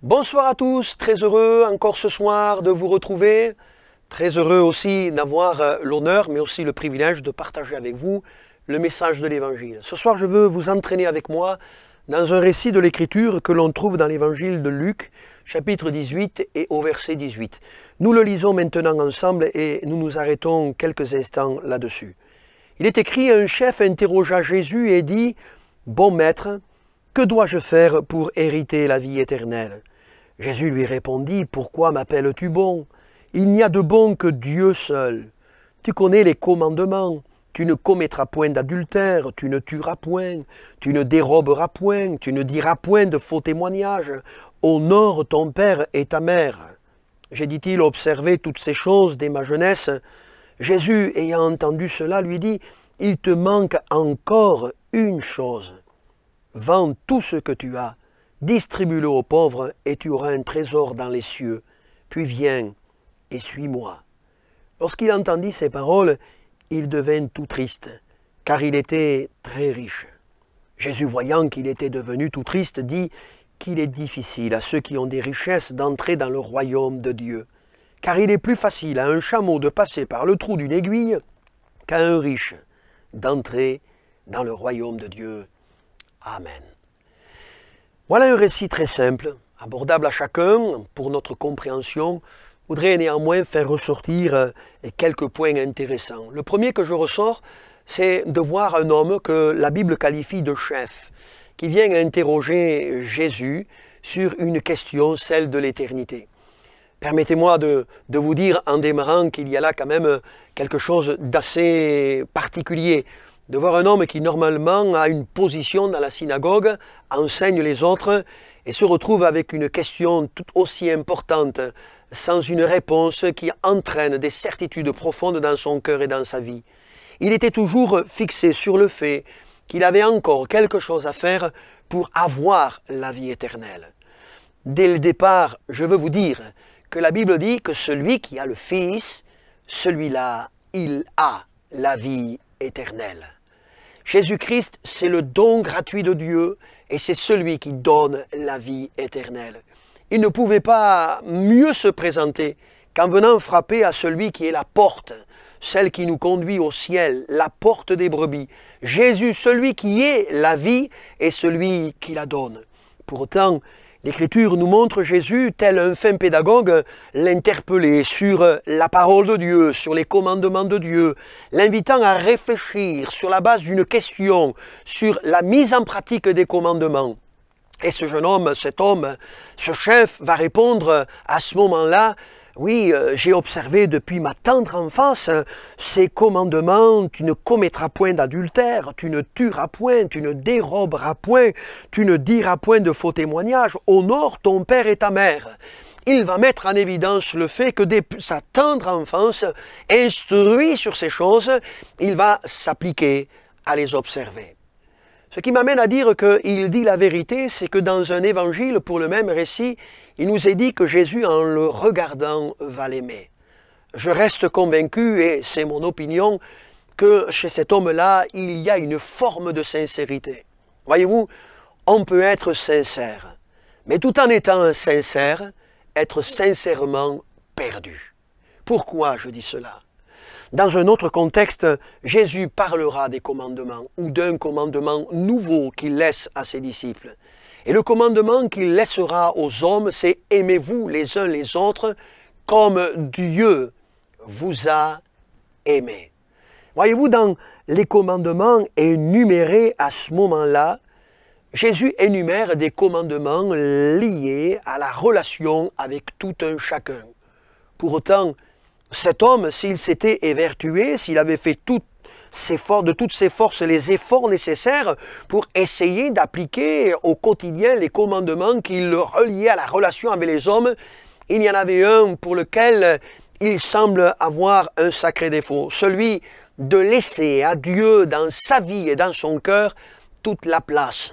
Bonsoir à tous, très heureux encore ce soir de vous retrouver, très heureux aussi d'avoir l'honneur mais aussi le privilège de partager avec vous le message de l'Évangile. Ce soir je veux vous entraîner avec moi dans un récit de l'Écriture que l'on trouve dans l'Évangile de Luc, chapitre 18 et au verset 18. Nous le lisons maintenant ensemble et nous nous arrêtons quelques instants là-dessus. Il est écrit: un chef interrogea Jésus et dit: « Bon maître, que dois-je faire pour hériter la vie éternelle ?» Jésus lui répondit: « Pourquoi m'appelles-tu bon? Il n'y a de bon que Dieu seul. Tu connais les commandements. Tu ne commettras point d'adultère, tu ne tueras point, tu ne déroberas point, tu ne diras point de faux témoignages. Honore ton père et ta mère. » J'ai, dit-il, observé toutes ces choses dès ma jeunesse. Jésus, ayant entendu cela, lui dit: « Il te manque encore une chose. Vends tout ce que tu as, distribue-le aux pauvres et tu auras un trésor dans les cieux. Puis viens et suis-moi. » Lorsqu'il entendit ces paroles, il devint tout triste, car il était très riche. Jésus, voyant qu'il était devenu tout triste, dit qu'il est difficile à ceux qui ont des richesses d'entrer dans le royaume de Dieu. Car il est plus facile à un chameau de passer par le trou d'une aiguille qu'à un riche d'entrer dans le royaume de Dieu. Amen. Voilà un récit très simple, abordable à chacun pour notre compréhension. Je voudrais néanmoins faire ressortir quelques points intéressants. Le premier que je ressors, c'est de voir un homme que la Bible qualifie de chef, qui vient interroger Jésus sur une question, celle de l'éternité. Permettez-moi de vous dire en démarrant qu'il y a là quand même quelque chose d'assez particulier. De voir un homme qui normalement a une position dans la synagogue, enseigne les autres et se retrouve avec une question tout aussi importante, sans une réponse qui entraîne des certitudes profondes dans son cœur et dans sa vie. Il était toujours fixé sur le fait qu'il avait encore quelque chose à faire pour avoir la vie éternelle. Dès le départ, je veux vous dire que la Bible dit que celui qui a le Fils, celui-là, il a la vie éternelle. Jésus-Christ, c'est le don gratuit de Dieu et c'est celui qui donne la vie éternelle. Il ne pouvait pas mieux se présenter qu'en venant frapper à celui qui est la porte, celle qui nous conduit au ciel, la porte des brebis. Jésus, celui qui est la vie et celui qui la donne. Pour autant, l'Écriture nous montre Jésus, tel un fin pédagogue, l'interpeller sur la parole de Dieu, sur les commandements de Dieu, l'invitant à réfléchir sur la base d'une question, sur la mise en pratique des commandements. Et ce jeune homme, cet homme, ce chef va répondre à ce moment-là: « Oui, j'ai observé depuis ma tendre enfance ces commandements, tu ne commettras point d'adultère, tu ne tueras point, tu ne déroberas point, tu ne diras point de faux témoignages, honore ton père et ta mère. » Il va mettre en évidence le fait que dès sa tendre enfance, instruit sur ces choses, il va s'appliquer à les observer. Ce qui m'amène à dire qu'il dit la vérité, c'est que dans un évangile, pour le même récit, il nous est dit que Jésus, en le regardant, va l'aimer. Je reste convaincu, et c'est mon opinion, que chez cet homme-là, il y a une forme de sincérité. Voyez-vous, on peut être sincère, mais tout en étant sincère, être sincèrement perdu. Pourquoi je dis cela ? Dans un autre contexte, Jésus parlera des commandements ou d'un commandement nouveau qu'il laisse à ses disciples. Et le commandement qu'il laissera aux hommes, c'est « aimez-vous les uns les autres comme Dieu vous a aimés ». Voyez-vous, dans les commandements énumérés à ce moment-là, Jésus énumère des commandements liés à la relation avec tout un chacun. Pour autant, cet homme, s'il s'était évertué, s'il avait fait de toutes ses forces les efforts nécessaires pour essayer d'appliquer au quotidien les commandements qui le reliaient à la relation avec les hommes, il y en avait un pour lequel il semble avoir un sacré défaut, celui de laisser à Dieu dans sa vie et dans son cœur toute la place,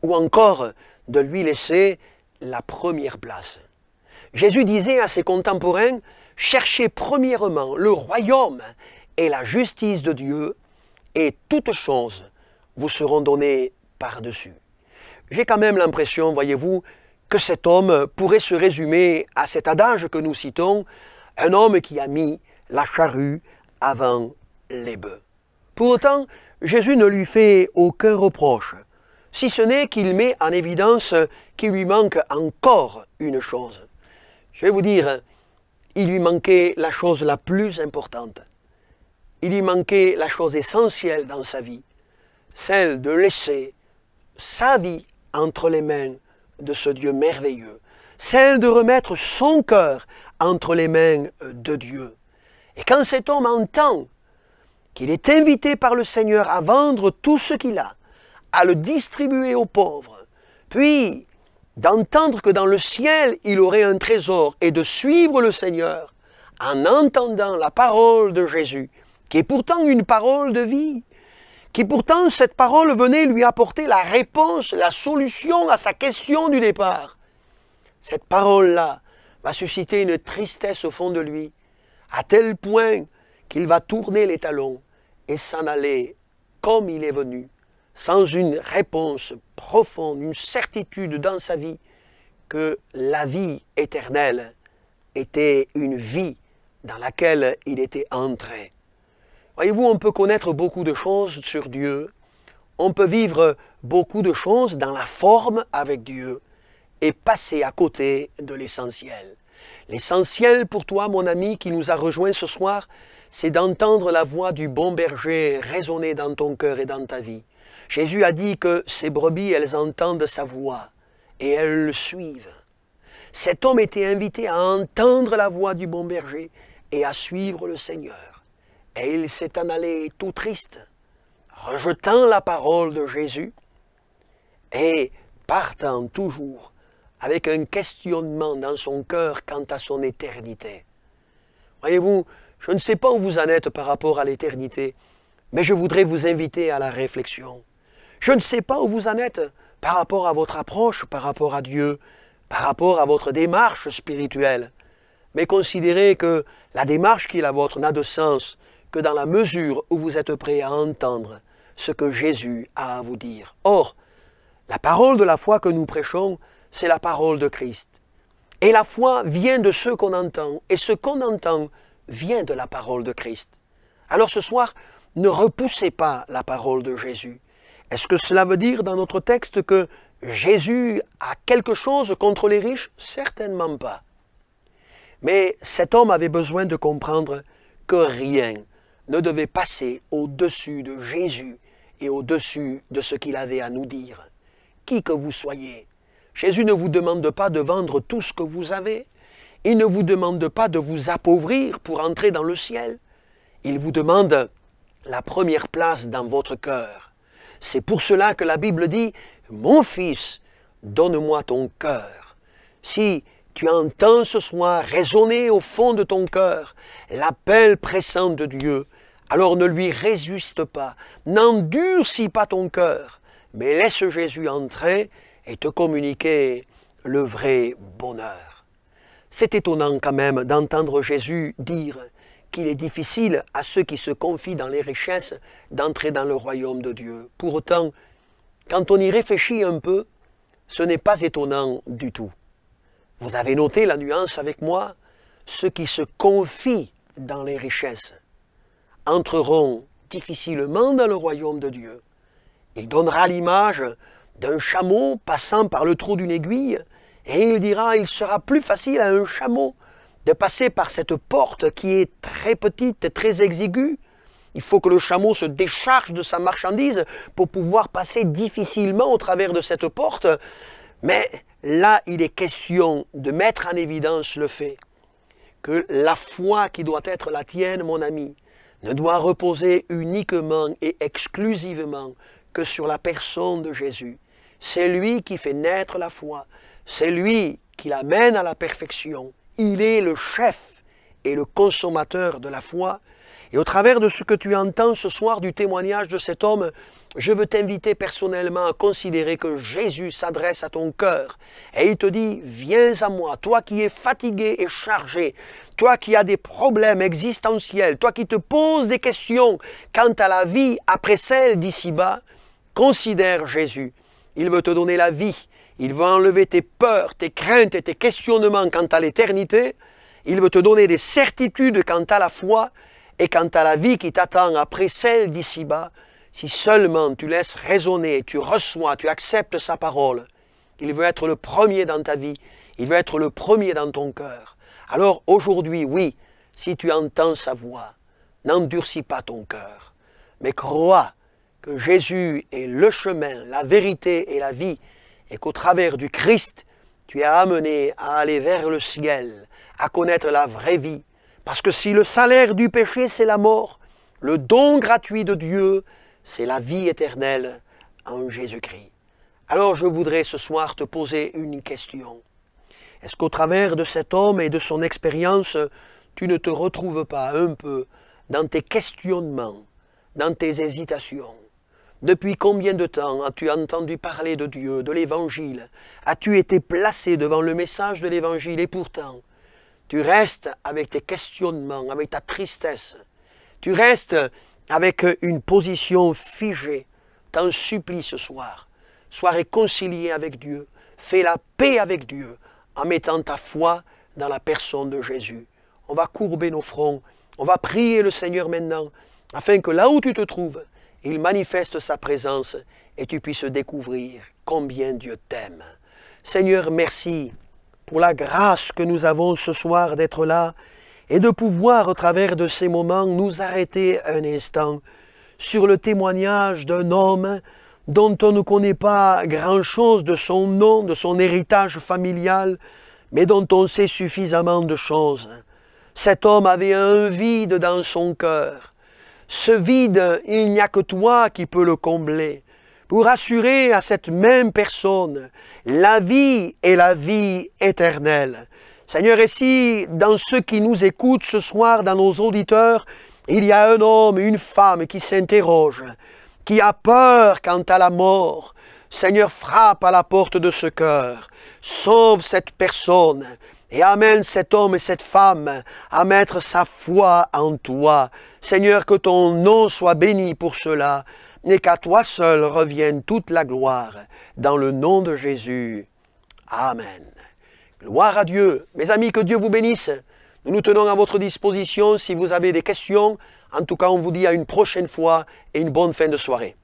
ou encore de lui laisser la première place. Jésus disait à ses contemporains, « Cherchez premièrement le royaume et la justice de Dieu, et toutes choses vous seront données par-dessus. » J'ai quand même l'impression, voyez-vous, que cet homme pourrait se résumer à cet adage que nous citons, « Un homme qui a mis la charrue avant les bœufs. » Pour autant, Jésus ne lui fait aucun reproche, si ce n'est qu'il met en évidence qu'il lui manque encore une chose. Je vais vous dire, il lui manquait la chose la plus importante. Il lui manquait la chose essentielle dans sa vie, celle de laisser sa vie entre les mains de ce Dieu merveilleux, celle de remettre son cœur entre les mains de Dieu. Et quand cet homme entend qu'il est invité par le Seigneur à vendre tout ce qu'il a, à le distribuer aux pauvres, puis d'entendre que dans le ciel il aurait un trésor et de suivre le Seigneur en entendant la parole de Jésus, qui est pourtant une parole de vie, qui pourtant cette parole venait lui apporter la réponse, la solution à sa question du départ. Cette parole-là va susciter une tristesse au fond de lui, à tel point qu'il va tourner les talons et s'en aller comme il est venu, sans une réponse profonde, une certitude dans sa vie que la vie éternelle était une vie dans laquelle il était entré. Voyez-vous, on peut connaître beaucoup de choses sur Dieu, on peut vivre beaucoup de choses dans la forme avec Dieu et passer à côté de l'essentiel. L'essentiel pour toi, mon ami, qui nous a rejoints ce soir, c'est d'entendre la voix du bon berger résonner dans ton cœur et dans ta vie. Jésus a dit que ces brebis, elles entendent sa voix et elles le suivent. Cet homme était invité à entendre la voix du bon berger et à suivre le Seigneur. Et il s'est en allé tout triste, rejetant la parole de Jésus et partant toujours avec un questionnement dans son cœur quant à son éternité. Voyez-vous, je ne sais pas où vous en êtes par rapport à l'éternité, mais je voudrais vous inviter à la réflexion. Je ne sais pas où vous en êtes par rapport à votre approche, par rapport à Dieu, par rapport à votre démarche spirituelle, mais considérez que la démarche qui est la vôtre n'a de sens que dans la mesure où vous êtes prêt à entendre ce que Jésus a à vous dire. Or, la parole de la foi que nous prêchons, c'est la parole de Christ. Et la foi vient de ce qu'on entend, et ce qu'on entend vient de la parole de Christ. Alors ce soir, ne repoussez pas la parole de Jésus. Est-ce que cela veut dire dans notre texte que Jésus a quelque chose contre les riches? Certainement pas. Mais cet homme avait besoin de comprendre que rien ne devait passer au-dessus de Jésus et au-dessus de ce qu'il avait à nous dire. Qui que vous soyez, Jésus ne vous demande pas de vendre tout ce que vous avez. Il ne vous demande pas de vous appauvrir pour entrer dans le ciel. Il vous demande la première place dans votre cœur. C'est pour cela que la Bible dit « Mon fils, donne-moi ton cœur ». Si tu entends ce soir résonner au fond de ton cœur l'appel pressant de Dieu, alors ne lui résiste pas, n'endurcis pas ton cœur, mais laisse Jésus entrer et te communiquer le vrai bonheur. C'est étonnant quand même d'entendre Jésus dire qu'il est difficile à ceux qui se confient dans les richesses d'entrer dans le royaume de Dieu. Pour autant, quand on y réfléchit un peu, ce n'est pas étonnant du tout. Vous avez noté la nuance avec moi? Ceux qui se confient dans les richesses entreront difficilement dans le royaume de Dieu. Il donnera l'image d'un chameau passant par le trou d'une aiguille et il dira, il sera plus facile à un chameau de passer par cette porte qui est très petite, très exiguë. Il faut que le chameau se décharge de sa marchandise pour pouvoir passer difficilement au travers de cette porte. Mais là, il est question de mettre en évidence le fait que la foi qui doit être la tienne, mon ami, ne doit reposer uniquement et exclusivement que sur la personne de Jésus. C'est lui qui fait naître la foi, c'est lui qui l'amène à la perfection. Il est le chef et le consommateur de la foi. Et au travers de ce que tu entends ce soir du témoignage de cet homme, je veux t'inviter personnellement à considérer que Jésus s'adresse à ton cœur et il te dit, viens à moi, toi qui es fatigué et chargé, toi qui as des problèmes existentiels, toi qui te poses des questions quant à la vie après celle d'ici-bas, considère Jésus. Il veut te donner la vie, il veut enlever tes peurs, tes craintes et tes questionnements quant à l'éternité, il veut te donner des certitudes quant à la foi et quant à la vie qui t'attend après celle d'ici-bas. Si seulement tu laisses résonner, tu reçois, tu acceptes sa parole, il veut être le premier dans ta vie, il veut être le premier dans ton cœur. Alors aujourd'hui, oui, si tu entends sa voix, n'endurcis pas ton cœur, mais crois que Jésus est le chemin, la vérité et la vie, et qu'au travers du Christ, tu es amené à aller vers le ciel, à connaître la vraie vie. Parce que si le salaire du péché, c'est la mort, le don gratuit de Dieu, c'est la vie éternelle en Jésus-Christ. Alors je voudrais ce soir te poser une question. Est-ce qu'au travers de cet homme et de son expérience, tu ne te retrouves pas un peu dans tes questionnements, dans tes hésitations? Depuis combien de temps as-tu entendu parler de Dieu, de l'Évangile? As-tu été placé devant le message de l'Évangile et pourtant, tu restes avec tes questionnements, avec ta tristesse. Tu restes avec une position figée. T'en supplie ce soir. Sois réconcilié avec Dieu. Fais la paix avec Dieu en mettant ta foi dans la personne de Jésus. On va courber nos fronts. On va prier le Seigneur maintenant afin que là où tu te trouves, il manifeste sa présence et tu puisses découvrir combien Dieu t'aime. Seigneur, merci pour la grâce que nous avons ce soir d'être là et de pouvoir, au travers de ces moments, nous arrêter un instant sur le témoignage d'un homme dont on ne connaît pas grand-chose de son nom, de son héritage familial, mais dont on sait suffisamment de choses. Cet homme avait un vide dans son cœur. Ce vide, il n'y a que toi qui peux le combler, pour assurer à cette même personne la vie et la vie éternelle. Seigneur, et si dans ceux qui nous écoutent ce soir, dans nos auditeurs, il y a un homme, une femme qui s'interroge, qui a peur quant à la mort, Seigneur, frappe à la porte de ce cœur, sauve cette personne et amène cet homme et cette femme à mettre sa foi en toi. Seigneur, que ton nom soit béni pour cela, et qu'à toi seul revienne toute la gloire, dans le nom de Jésus. Amen. Gloire à Dieu. Mes amis, que Dieu vous bénisse. Nous nous tenons à votre disposition si vous avez des questions. En tout cas, on vous dit à une prochaine fois et une bonne fin de soirée.